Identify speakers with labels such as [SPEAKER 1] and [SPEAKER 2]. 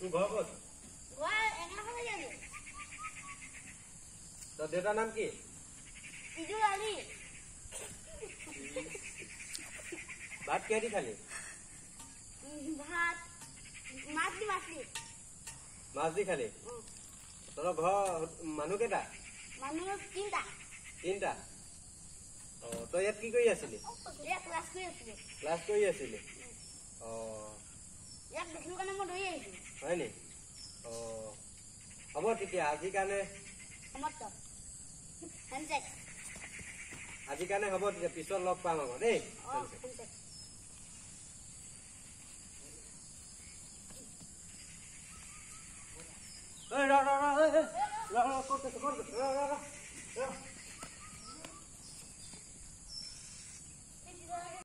[SPEAKER 1] তোৰ ঘৰ ক'ত? তোৰ দেউতাৰ নাম কি? ভাত কিহেদি খালি? মাছ দি খালি? তোৰ ঘৰ মানুহ কেইটা? তিনিটা। তই ইয়াত কি কৰি আছিলি? ক্লাছ কৰি আছিলি? হয় নি? হ'ব তেতিয়া আজিৰ কাৰণে হ'ব তেতিয়া পিছত লগ পাম আকৌ দেই। ৰ